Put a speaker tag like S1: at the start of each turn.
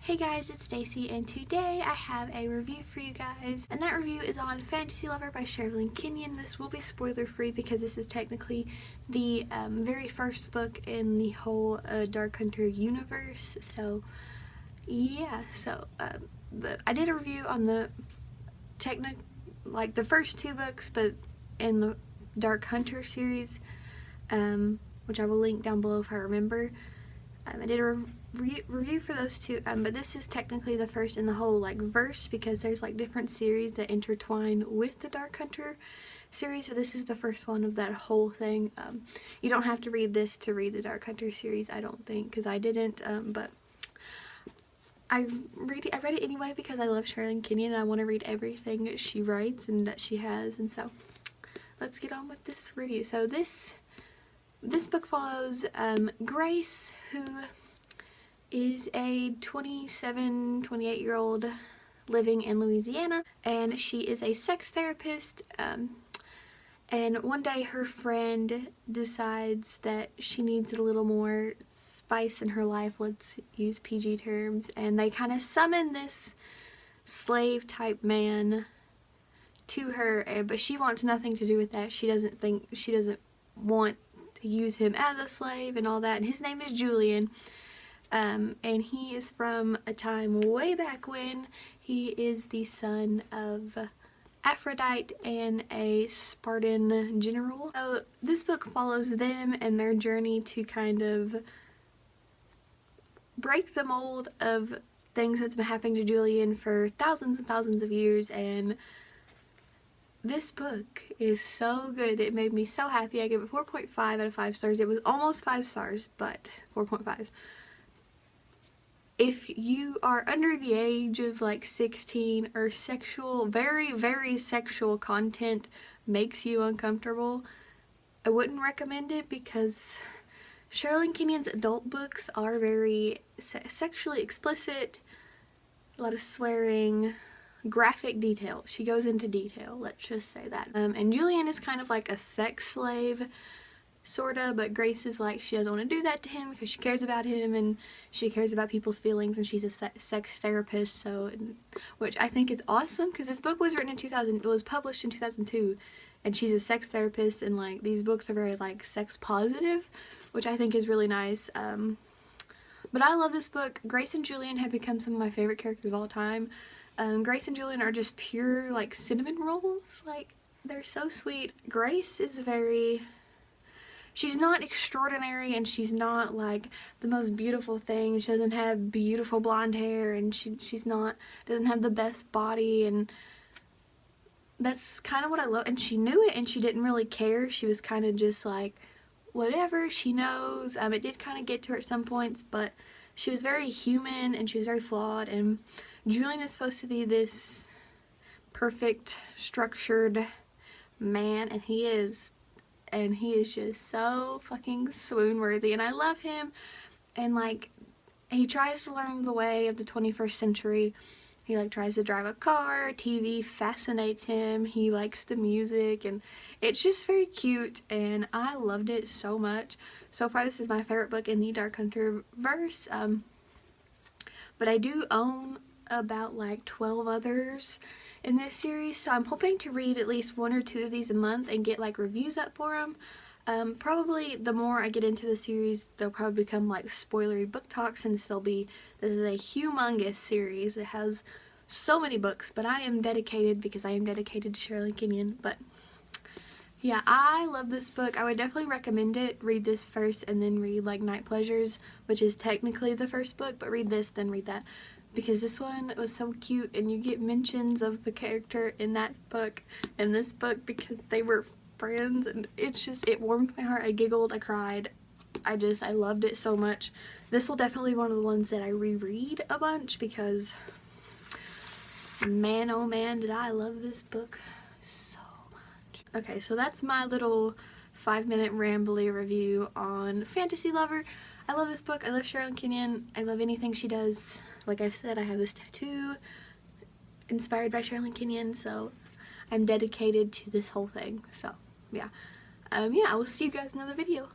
S1: Hey guys, it's Stacy, and today I have a review for you guys, and that review is on Fantasy Lover by Sherrilyn Kenyon. This will be spoiler free because this is technically the very first book in the whole Dark Hunter universe. So yeah, I did a review on the the first two books, but in the Dark Hunter series, which I will link down below if I remember. I did a review for those two, but this is technically the first in the whole verse, because there's different series that intertwine with the Dark Hunter series, so this is the first one of that whole thing. You don't have to read this to read the Dark Hunter series, I don't think, because I didn't, but I read it anyway because I love Sherrilyn Kenyon and I want to read everything that she writes and that she has, and so let's get on with this review. So this book follows Grace, who is a 28-year-old living in Louisiana, and she is a sex therapist, and one day her friend decides that she needs a little more spice in her life, let's use PG terms, and they kind of summon this slave type man to her, but she wants nothing to do with that. She doesn't want to use him as a slave and all that, and his name is Julian. And he is from a time way back when. He is the son of Aphrodite and a Spartan general. So this book follows them and their journey to kind of break the mold of things that's been happening to Julian for thousands and thousands of years, and this book is so good. It made me so happy. I give it 4.5 out of 5 stars. It was almost 5 stars, but 4.5. If you are under the age of 16 or very sexual content makes you uncomfortable, I wouldn't recommend it, because Sherrilyn Kenyon's adult books are very sexually explicit, a lot of swearing, graphic detail. She goes into detail, let's just say that. And Julian is kind of like a sex slave, sorta, but Grace is she doesn't want to do that to him because she cares about him and she cares about people's feelings, and she's a sex therapist, so, which I think is awesome, because this book was written in was published in 2002, and she's a sex therapist, and these books are very sex positive, which I think is really nice. But I love this book. Grace and Julian have become some of my favorite characters of all time. Grace and Julian are just pure cinnamon rolls. They're so sweet. Grace is she's not extraordinary, and she's not the most beautiful thing. She doesn't have beautiful blonde hair, and doesn't have the best body, and that's kind of what I love. And she knew it, and she didn't really care. She was kind of just whatever, she knows. It did kind of get to her at some points, but she was very human and she was very flawed. And Julian is supposed to be this perfect, structured man, and he is. And he is just so fucking swoon worthy, and I love him. And he tries to learn the way of the 21st century. He tries to drive a car. TV fascinates him. He likes the music, and it's just very cute, and I loved it so much. So far, this is my favorite book in the Dark Hunter verse. But I do own about 12 others in this series, so I'm hoping to read at least 1 or 2 of these a month and get reviews up for them. Probably the more I get into the series, they'll probably become spoilery book talks, since this is a humongous series. It has so many books, but I am dedicated, because I am dedicated to Sherrilyn Kenyon. But yeah, I love this book. I would definitely recommend it. Read this first and then read Night Pleasures, which is technically the first book, but read this, then read that, because this one was so cute, and you get mentions of the character in that book and this book because they were friends, and it warmed my heart. I giggled, I cried, I loved it so much. This will definitely be one of the ones that I reread a bunch, because man, oh man, did I love this book so much. Okay, so that's my little 5-minute rambly review on Fantasy Lover. I love this book. I love Sherrilyn Kenyon. I love anything she does. Like I've said, I have this tattoo inspired by Sherrilyn Kenyon, so I'm dedicated to this whole thing. So yeah, I will see you guys in another video. Bye.